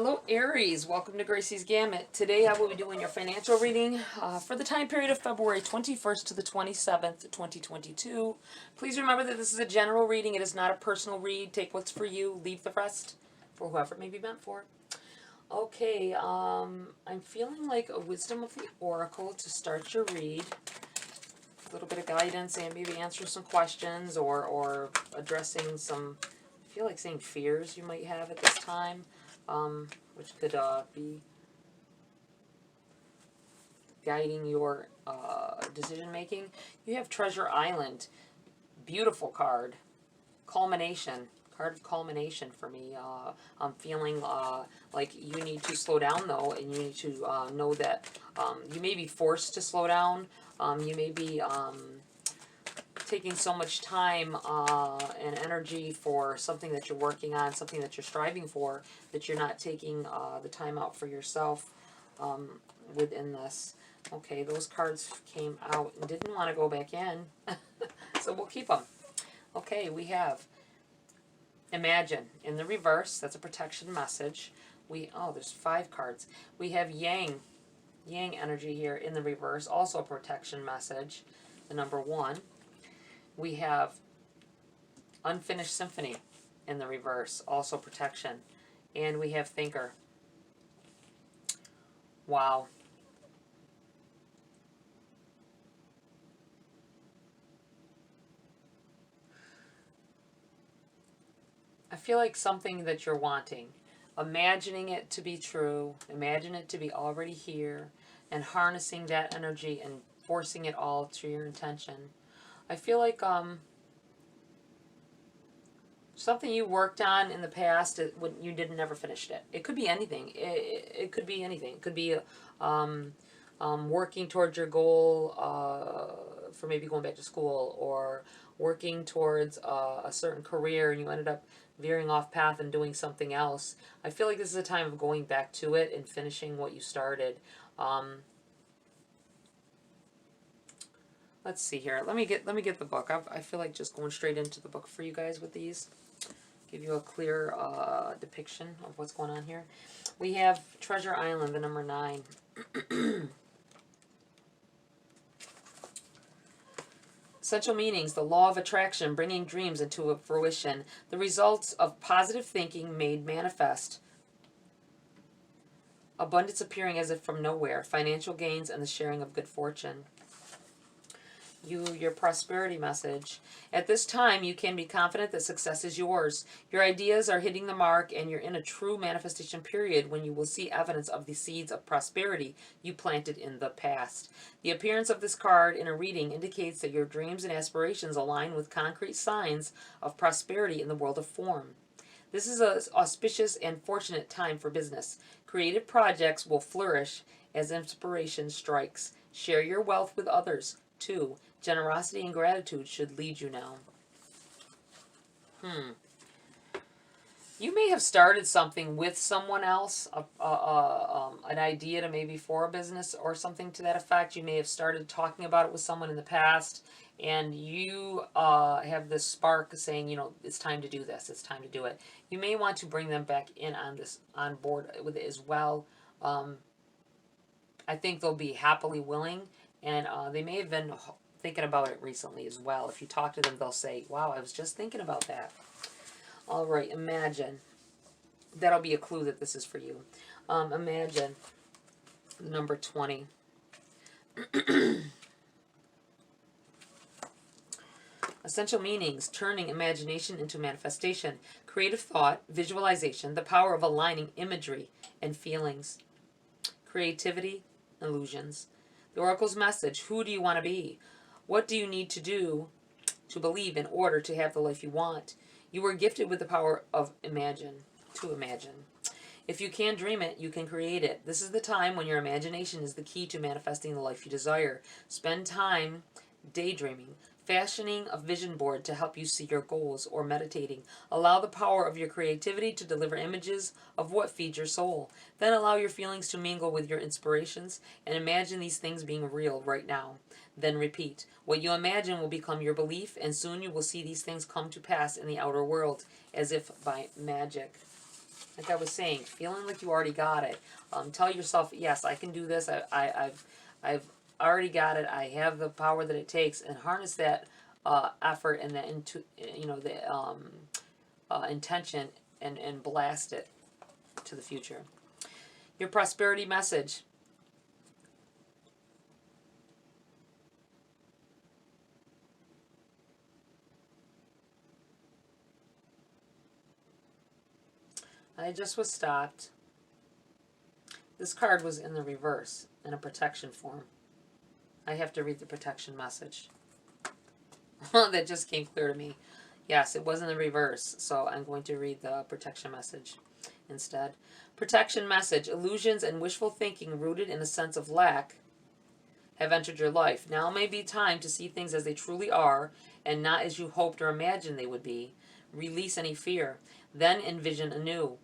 Hello Aries, welcome to GRAYCI'S Gamut. Today I will be doing your financial reading for the time period of February 21st to the 27th, 2022. Please remember that this is a general reading. It is not a personal read. Take what's for you, leave the rest for whoever it may be meant for. Okay, I'm feeling like a Wisdom of the Oracle to start your read. A little bit of guidance and maybe answer some questions or addressing some, I feel like saying fears you might have at this time. Which could be guiding your decision making. You have Treasure Island, beautiful card, culmination, card of culmination for me. I'm feeling like you need to slow down though, and you need to know that you may be forced to slow down. You may be taking so much time and energy for something that you're working on, something that you're striving for, that you're not taking the time out for yourself within this. Okay, those cards came out and didn't want to go back in, so we'll keep them. Okay, we have Imagine in the reverse. That's a protection message. There's 5 cards. We have Yang energy here in the reverse, also a protection message, the number 1. We have Unfinished Symphony in the reverse, also protection. And we have Thinker. Wow. I feel like something that you're wanting, imagining it to be true, imagine it to be already here, and harnessing that energy and forcing it all to your intention. I feel like something you worked on in the past when you never finished it. It could be anything. It could be anything. It could be working towards your goal for maybe going back to school, or working towards a certain career and you ended up veering off path and doing something else. I feel like this is a time of going back to it and finishing what you started. Let's see here. Let me get the book. I feel like just going straight into the book for you guys with these. Give you a clear depiction of what's going on here. We have Treasure Island, the number 9. Essential meanings: the law of attraction, bringing dreams into fruition. The results of positive thinking made manifest. Abundance appearing as if from nowhere. Financial gains and the sharing of good fortune. Your prosperity message. At this time, you can be confident that success is yours. Your ideas are hitting the mark, and you're in a true manifestation period when you will see evidence of the seeds of prosperity you planted in the past. The appearance of this card in a reading indicates that your dreams and aspirations align with concrete signs of prosperity in the world of form. This is an auspicious and fortunate time for business. Creative projects will flourish as inspiration strikes. Share your wealth with others. 2. Generosity and gratitude should lead you now. You may have started something with someone else, an idea to maybe for a business or something to that effect. You may have started talking about it with someone in the past, and you have this spark saying, you know, it's time to do this, it's time to do it. You may want to bring them back in on board with it as well. I think they'll be happily willing, and they may have been thinking about it recently as well. If you talk to them, they'll say, wow, I was just thinking about that. All right, Imagine. That'll be a clue that this is for you. Imagine, number 20. Essential meanings: turning imagination into manifestation, creative thought, visualization, the power of aligning imagery and feelings, creativity, illusions. The Oracle's message: who do you want to be? What do you need to do to believe in order to have the life you want? You were gifted with the power of imagine. If you can dream it, you can create it. This is the time when your imagination is the key to manifesting the life you desire. Spend time daydreaming, fashioning a vision board to help you see your goals, or meditating. Allow the power of your creativity to deliver images of what feeds your soul. Then allow your feelings to mingle with your inspirations and imagine these things being real right now. Then repeat. What you imagine will become your belief, and soon you will see these things come to pass in the outer world as if by magic. Like I was saying, feeling like you already got it. Tell yourself, yes, I can do this. I've already got it. I have the power that it takes, and harness that effort and that intention, and blast it to the future. Your prosperity message. I just was stopped. This card was in the reverse, in a protection form. I have to read the protection message. That just came clear to me. Yes, it was in the reverse, so I'm going to read the protection message instead. Protection message. Illusions and wishful thinking rooted in a sense of lack have entered your life. Now may be time to see things as they truly are, and not as you hoped or imagined they would be. Release any fear. Then envision anew.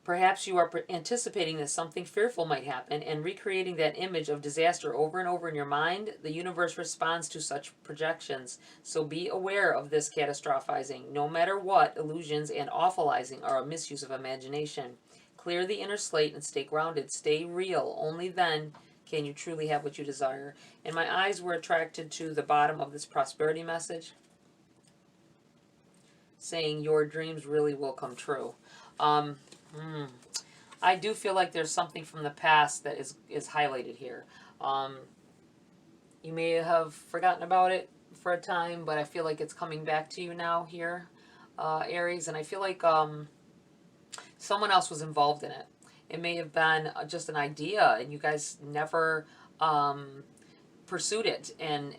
Perhaps you are anticipating that something fearful might happen and recreating that image of disaster over and over in your mind. The universe responds to such projections. So be aware of this catastrophizing. No matter what, illusions and awfulizing are a misuse of imagination. Clear the inner slate and stay grounded. Stay real. Only then can you truly have what you desire. And my eyes were attracted to the bottom of this prosperity message, saying your dreams really will come true. I do feel like there's something from the past that is highlighted here. You may have forgotten about it for a time, but I feel like it's coming back to you now here, Aries. And I feel like someone else was involved in it. It may have been just an idea, and you guys never pursued it. And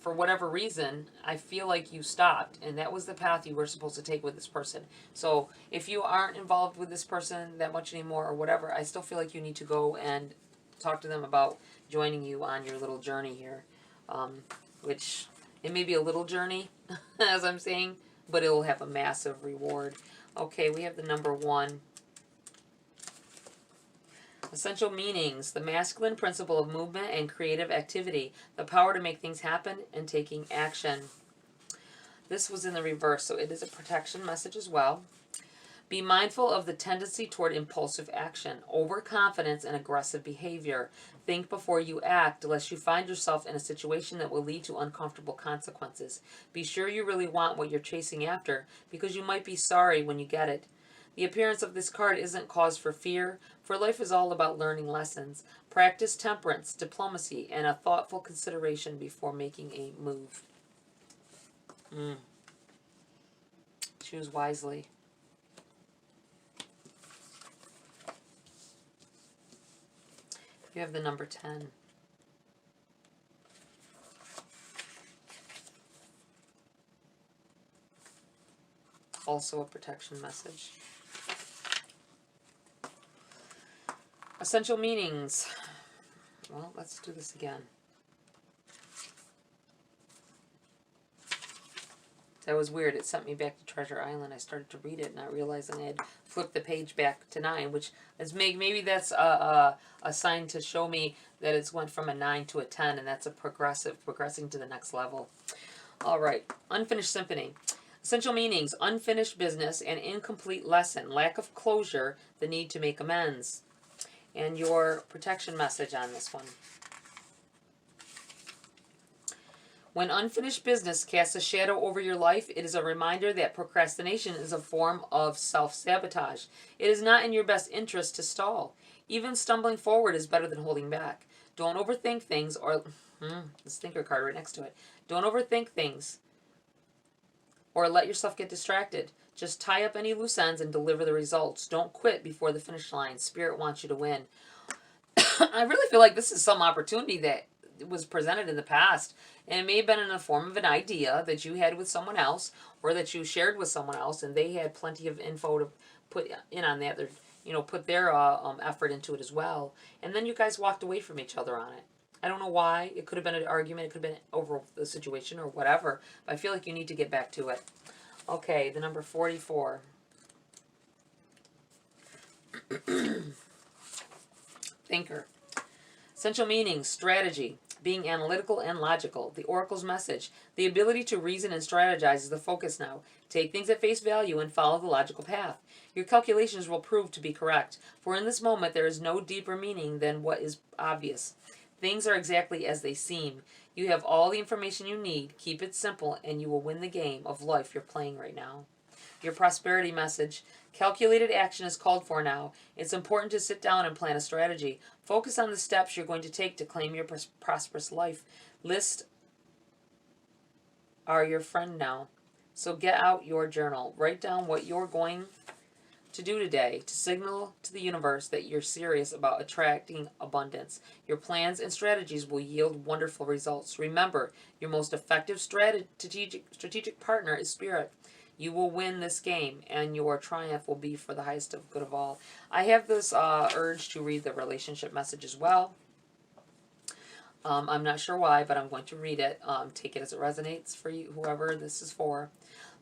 for whatever reason, I feel like you stopped, and that was the path you were supposed to take with this person. So if you aren't involved with this person that much anymore or whatever, I still feel like you need to go and talk to them about joining you on your little journey here, which it may be a little journey, as I'm saying, but it will have a massive reward. Okay, we have the number 1. Essential meanings: the masculine principle of movement and creative activity, the power to make things happen, and taking action. This was in the reverse, so it is a protection message as well. Be mindful of the tendency toward impulsive action, overconfidence, and aggressive behavior. Think before you act, lest you find yourself in a situation that will lead to uncomfortable consequences. Be sure you really want what you're chasing after, because you might be sorry when you get it. The appearance of this card isn't cause for fear, for life is all about learning lessons. Practice temperance, diplomacy, and a thoughtful consideration before making a move. Choose wisely. You have the number 10. Also a protection message. Essential meanings. Well, let's do this again. That was weird. It sent me back to Treasure Island. I started to read it, not realizing I had flipped the page back to 9, which is maybe that's a sign to show me that it's went from a 9 to a 10, and that's a progressing to the next level. All right, Unfinished Symphony. Essential meanings: unfinished business, an incomplete lesson, lack of closure, the need to make amends. And your protection message on this one. When unfinished business casts a shadow over your life, it is a reminder that procrastination is a form of self-sabotage. It is not in your best interest to stall. Even stumbling forward is better than holding back. Don't overthink things, or this thinker card right next to it. Don't overthink things or let yourself get distracted. Just tie up any loose ends and deliver the results. Don't quit before the finish line. Spirit wants you to win. I really feel like this is some opportunity that was presented in the past, and it may have been in the form of an idea that you had with someone else, or that you shared with someone else, and they had plenty of info to put in on that. Put their effort into it as well, and then you guys walked away from each other on it. I don't know why. It could have been an argument. It could have been over the situation or whatever. But I feel like you need to get back to it. Okay, the number 44. Thinker. Essential meanings: strategy, being analytical and logical. The Oracle's message. The ability to reason and strategize is the focus now. Take things at face value and follow the logical path. Your calculations will prove to be correct, for in this moment there is no deeper meaning than what is obvious. Things are exactly as they seem. You have all the information you need. Keep it simple and you will win the game of life you're playing right now. Your prosperity message. Calculated action is called for now. It's important to sit down and plan a strategy. Focus on the steps you're going to take to claim your prosperous life. Lists are your friend now. So get out your journal. Write down what you're going to do today to signal to the universe that you're serious about attracting abundance. Your plans and strategies will yield wonderful results. Remember, your most effective strategic partner is spirit. You will win this game, and your triumph will be for the highest of good of all. I have this urge to read the relationship message as well. I'm not sure why, but I'm going to read it. Take it as it resonates for you, whoever this is for.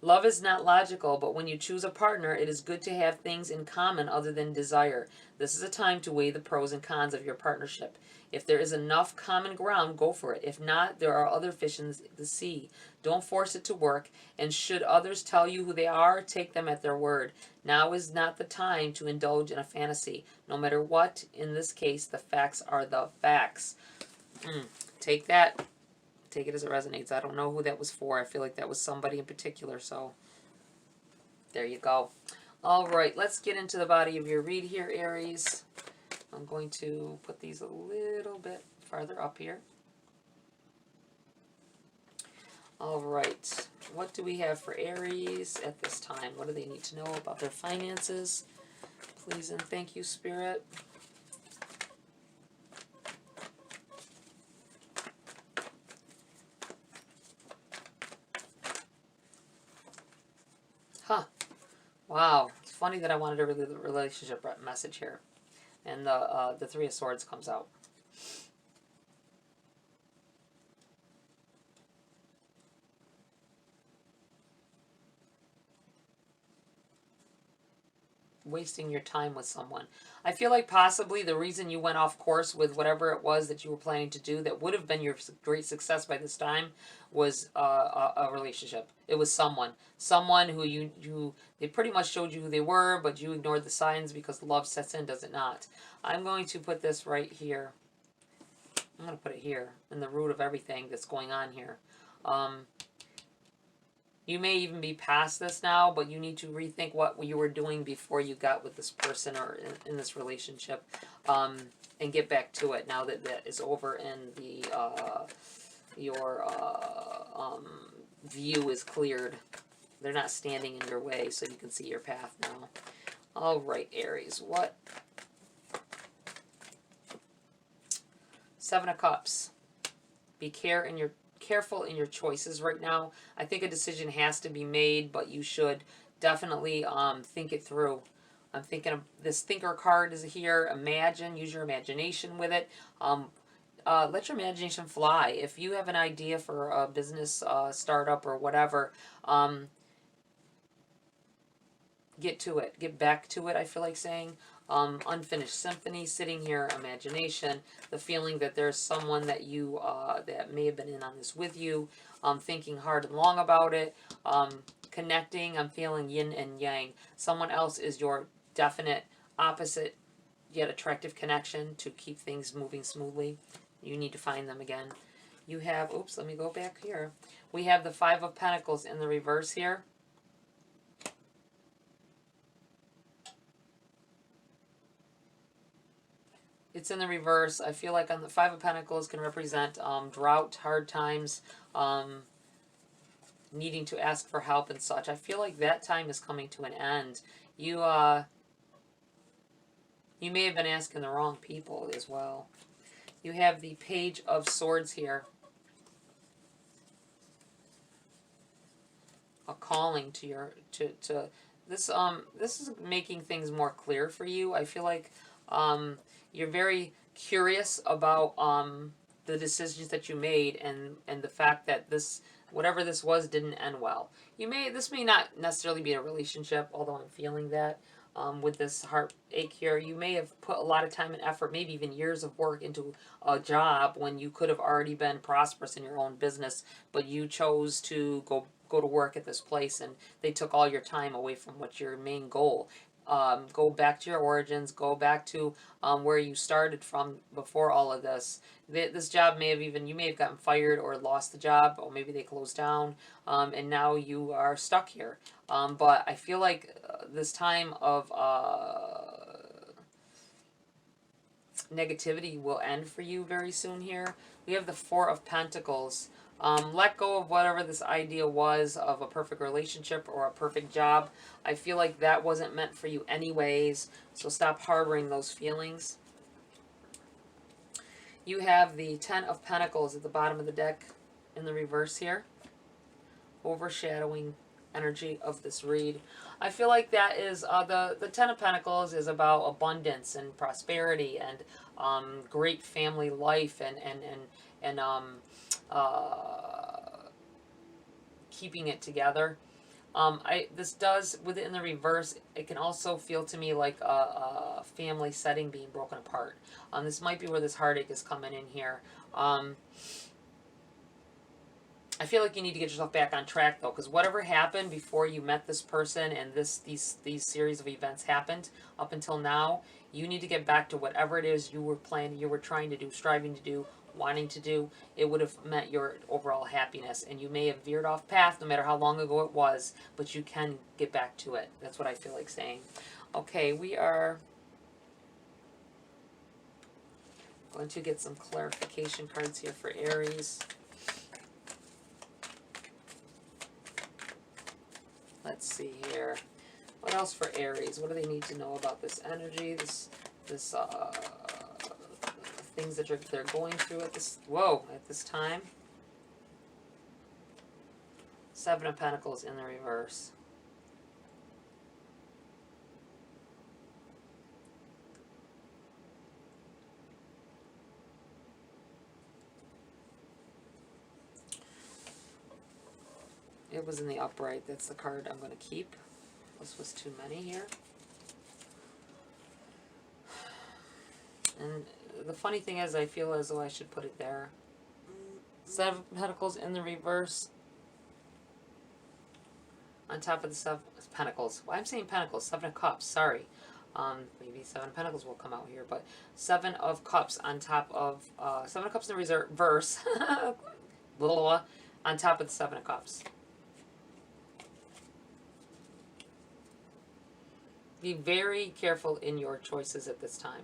Love is not logical, but when you choose a partner, it is good to have things in common other than desire. This is a time to weigh the pros and cons of your partnership. If there is enough common ground, go for it. If not, there are other fish in the sea. Don't force it to work, and should others tell you who they are, take them at their word. Now is not the time to indulge in a fantasy. No matter what, in this case, the facts are the facts. Take that. Take it as it resonates. I don't know who that was for. I feel like that was somebody in particular, so there you go. All right, let's get into the body of your read here, Aries. I'm going to put these a little bit farther up here. All right, what do we have for Aries at this time? What do they need to know about their finances? Please and thank you, Spirit. Huh. Wow. It's funny that I wanted to read the relationship message here. And the Three of Swords comes out. Wasting your time with someone. I feel like possibly the reason you went off course with whatever it was that you were planning to do that would have been your great success by this time was a relationship. It was someone who they pretty much showed you who they were, but you ignored the signs because love sets in, does it not? I'm going to put this right here. I'm going to put it here in the root of everything that's going on here. You may even be past this now, but you need to rethink what you were doing before you got with this person or in this relationship, and get back to it now that that is over and the your view is cleared. They're not standing in your way, so you can see your path now. All right, Aries, what? Seven of Cups. Be careful in your choices right now. I think a decision has to be made, but you should definitely think it through. I'm thinking of this thinker card is here. Imagine, use your imagination with it. Let your imagination fly. If you have an idea for a business startup or whatever, get to it. Get back to it, I feel like saying. Unfinished symphony, sitting here, imagination, the feeling that there's someone that you that may have been in on this with you, thinking hard and long about it, connecting. I'm feeling yin and yang. Someone else is your definite opposite yet attractive connection to keep things moving smoothly. You need to find them again. You have, oops, let me go back here. We have the Five of Pentacles in the reverse here. It's in the reverse. I feel like on the Five of Pentacles can represent drought, hard times, needing to ask for help and such. I feel like that time is coming to an end. You may have been asking the wrong people as well. You have the Page of Swords here. A calling to your this this is making things more clear for you. I feel like you're very curious about the decisions that you made and the fact that this, whatever this was, didn't end well. This may not necessarily be a relationship, although I'm feeling that. with this heartache here. You may have put a lot of time and effort, maybe even years of work into a job when you could have already been prosperous in your own business, but you chose to go to work at this place, and they took all your time away from what your main goal. Go back to your origins, go back to where you started from before all of this. This job may have even, you may have gotten fired or lost the job, or maybe they closed down, and now you are stuck here. But I feel like this time of negativity will end for you very soon here. We have the Four of Pentacles. Let go of whatever this idea was of a perfect relationship or a perfect job. I feel like that wasn't meant for you anyways, so stop harboring those feelings. You have the Ten of Pentacles at the bottom of the deck in the reverse here, overshadowing energy of this read. I feel like that is the Ten of Pentacles is about abundance and prosperity and great family life and keeping it together. This does, with it in the reverse, it can also feel to me like a family setting being broken apart. This might be where this heartache is coming in here. I feel like you need to get yourself back on track though, because whatever happened before you met this person and these series of events happened up until now, you need to get back to whatever it is you were planning, you were trying to do, striving to do, wanting to do. It would have meant your overall happiness, and you may have veered off path no matter how long ago it was, but you can get back to it. That's what I feel like saying. Okay, we are going to get some clarification cards here for Aries. Let's see here. What else for Aries? What do they need to know about this energy? This things that they're going through at this time. Seven of Pentacles in the reverse. It was in the upright. That's the card I'm going to keep. This was too many here. And the funny thing is, I feel as though I should put it there. Seven of Pentacles in the reverse. On top of the Seven of Pentacles. Well, I'm saying Pentacles. Seven of Cups. Sorry. Maybe Seven of Pentacles will come out here. But Seven of Cups on top of... Seven of Cups in the reverse. On top of the Seven of Cups. Be very careful in your choices at this time.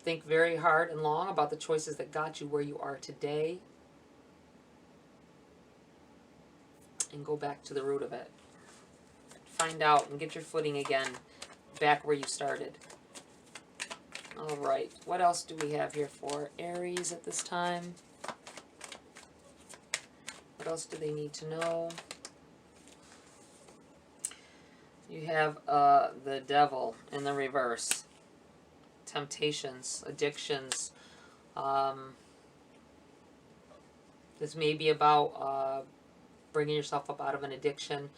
Think very hard and long about the choices that got you where you are today. And go back to the root of it. Find out and get your footing again back where you started. Alright, what else do we have here for Aries at this time? What else do they need to know? You have the Devil in the reverse. Temptations, addictions. This may be about bringing yourself up out of an addiction.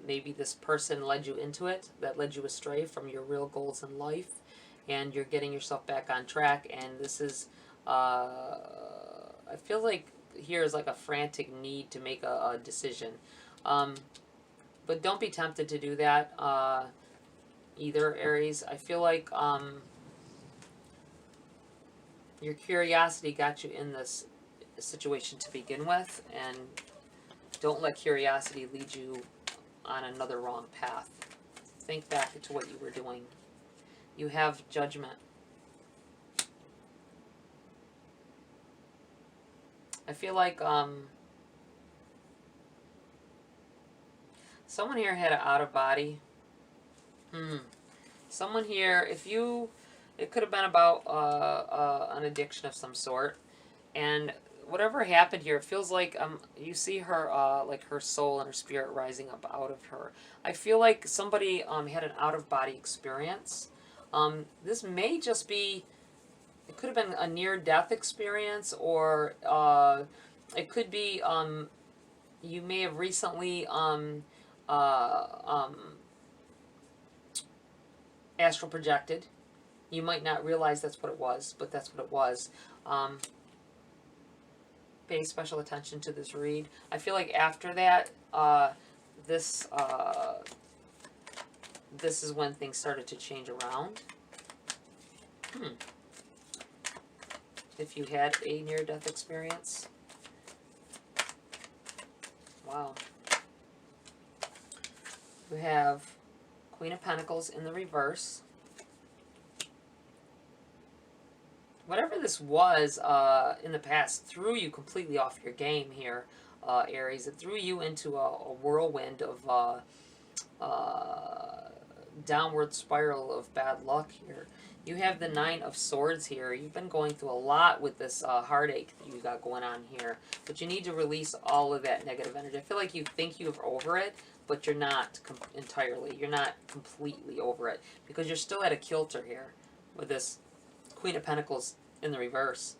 Maybe this person led you into it, that led you astray from your real goals in life, and you're getting yourself back on track. And this is, I feel like here is like a frantic need to make a decision. But don't be tempted to do that either, Aries. I feel like your curiosity got you in this situation to begin with, and don't let curiosity lead you on another wrong path. Think back to what you were doing. You have Judgment. I feel like someone here had an out-of-body. Someone here, it could have been about an addiction of some sort. And whatever happened here, it feels like you see her, like her soul and her spirit rising up out of her. I feel like somebody had an out-of-body experience. This may just be, it could have been a near-death experience, or it could be you may have recently astral projected. You might not realize that's what it was, but that's what it was. Pay special attention to this read. I feel like after that, this is when things started to change around. If you had a near-death experience. Wow. We have Queen of Pentacles in the reverse. Whatever this was in the past threw you completely off your game here, Aries. It threw you into a whirlwind of downward spiral of bad luck here. You have the Nine of Swords here. You've been going through a lot with this heartache that you got going on here. But you need to release all of that negative energy. I feel like you think you're over it, but you're not entirely. You're not completely over it. Because you're still at a kilter here with this Queen of Pentacles in the reverse.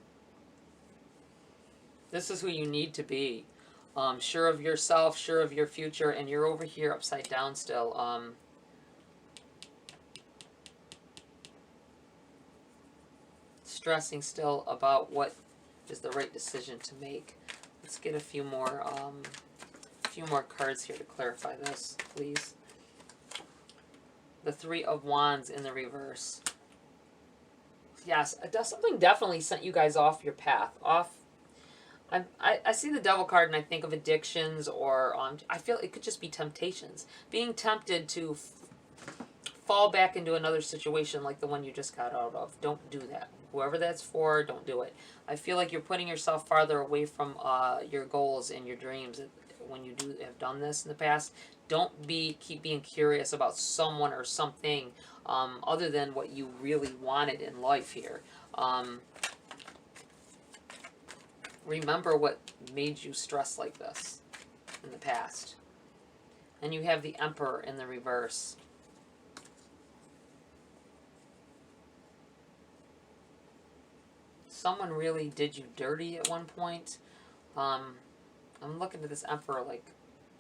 This is who you need to be. Sure of yourself, sure of your future, and you're over here upside down still. Stressing still about what is the right decision to make. Let's get a few more cards here to clarify this, please. The Three of Wands in the reverse. Yes, something definitely sent you guys off your path. I see the Devil card and I think of addictions, or I feel it could just be temptations. Being tempted to fall back into another situation like the one you just got out of. Don't do that. Whoever that's for, don't do it. I feel like you're putting yourself farther away from your goals and your dreams when you have done this in the past. Don't keep being curious about someone or something other than what you really wanted in life here. Remember what made you stress like this in the past. And you have the Emperor in the reverse. Someone really did you dirty at one point. I'm looking at this Emperor like,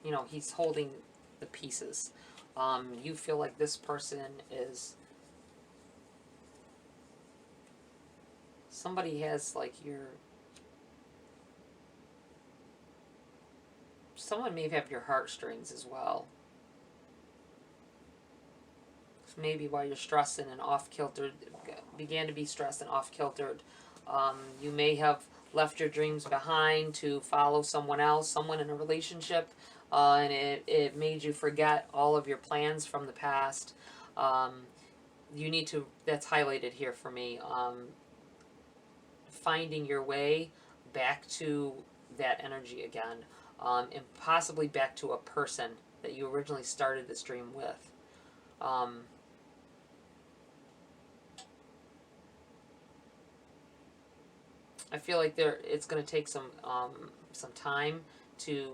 you know, he's holding the pieces. You feel like this person is... Somebody has like someone may have your heartstrings as well. So maybe while you're stressing and off-kiltered, began to be stressed and off-kiltered, you may have left your dreams behind to follow someone else, someone in a relationship, and it made you forget all of your plans from the past. You need to, that's highlighted here for me, finding your way back to that energy again, and possibly back to a person that you originally started this dream with. I feel like it's going to take some time to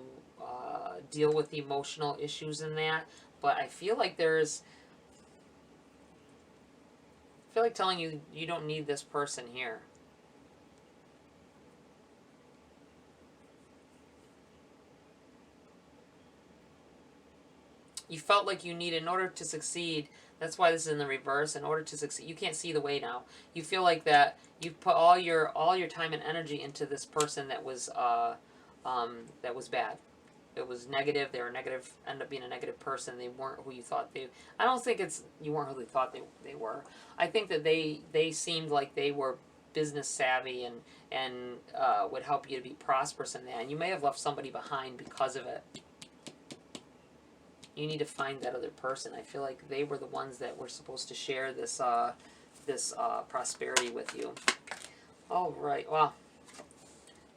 deal with the emotional issues in that, but I feel like I feel like telling you you don't need this person here. You felt like you need, in order to succeed, that's why this is in the reverse, in order to succeed, you can't see the way now. You feel like that you've put all your time and energy into this person that was bad. It was negative, they were negative, ended up being a negative person, they weren't who you thought they... I don't think it's, you weren't who they thought they were. I think that they seemed like they were business savvy and would help you to be prosperous in that, and you may have left somebody behind because of it. You need to find that other person. I feel like they were the ones that were supposed to share this prosperity with you. All right. Wow.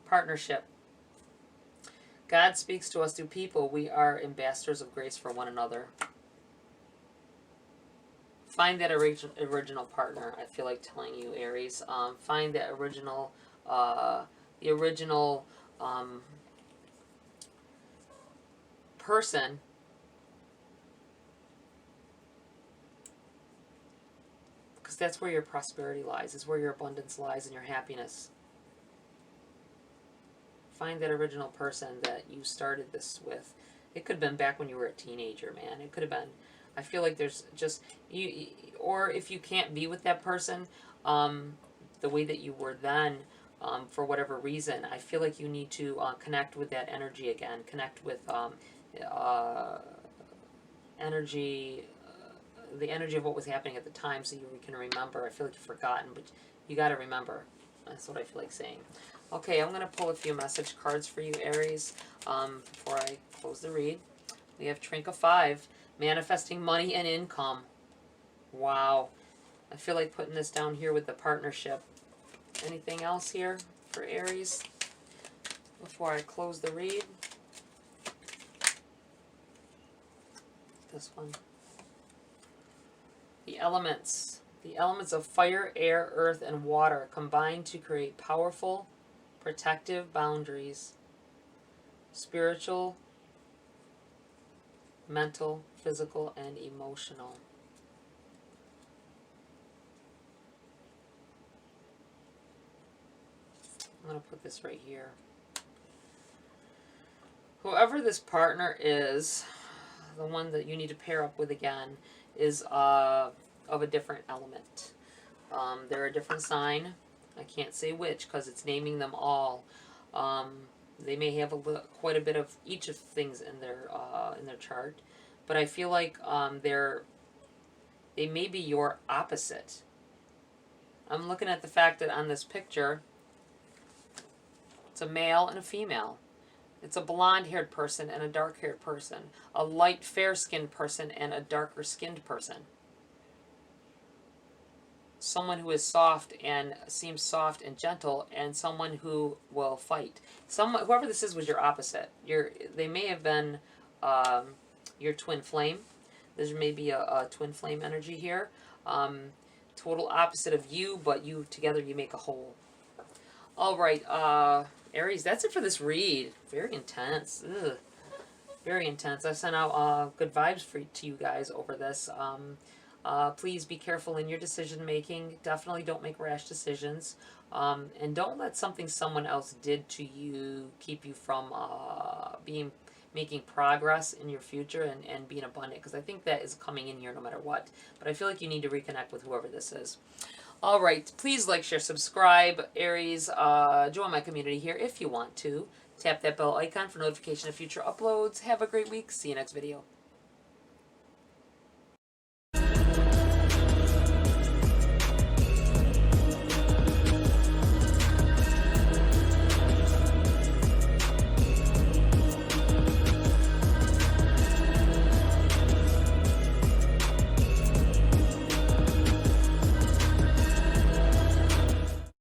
Partnership. God speaks to us through people. We are ambassadors of grace for one another. Find that original partner. I feel like telling you, Aries. Find that original, the original person. Because that's where your prosperity lies. Is where your abundance lies and your happiness. Find that original person that you started this with. It could have been back when you were a teenager, man. It could have been. I feel like there's just you, or if you can't be with that person, the way that you were then, for whatever reason, I feel like you need to connect with that energy again. Connect with energy, the energy of what was happening at the time, so you can remember. I feel like you've forgotten, but you got to remember. That's what I feel like saying. Okay, I'm going to pull a few message cards for you, Aries, before I close the read. We have Trinket 5, manifesting money and income. Wow. I feel like putting this down here with the partnership. Anything else here for Aries before I close the read? This one. The elements. The elements of fire, air, earth, and water combine to create powerful, protective boundaries. Spiritual, mental, physical, and emotional. I'm going to put this right here. Whoever this partner is, the one that you need to pair up with again, is of a different element. They're a different sign. I can't say which because it's naming them all. They may have quite a bit of each of things in their chart, but I feel like they may be your opposite. I'm looking at the fact that on this picture, it's a male and a female. It's a blonde-haired person and a dark-haired person. A light, fair-skinned person and a darker-skinned person. Someone who is soft and seems soft and gentle, and someone who will fight. Whoever this is was your opposite. They may have been your twin flame. There may be a twin flame energy here. Total opposite of you, but together you make a whole. All right, Aries, that's it for this read. Very intense. Ugh. Very intense. I sent out good vibes to you guys over this. Please be careful in your decision making. Definitely don't make rash decisions. And don't let something someone else did to you keep you from making progress in your future and being abundant. Because I think that is coming in here no matter what. But I feel like you need to reconnect with whoever this is. All right, please like, share, subscribe, Aries. Join my community here if you want to. Tap that bell icon for notification of future uploads. Have a great week. See you next video.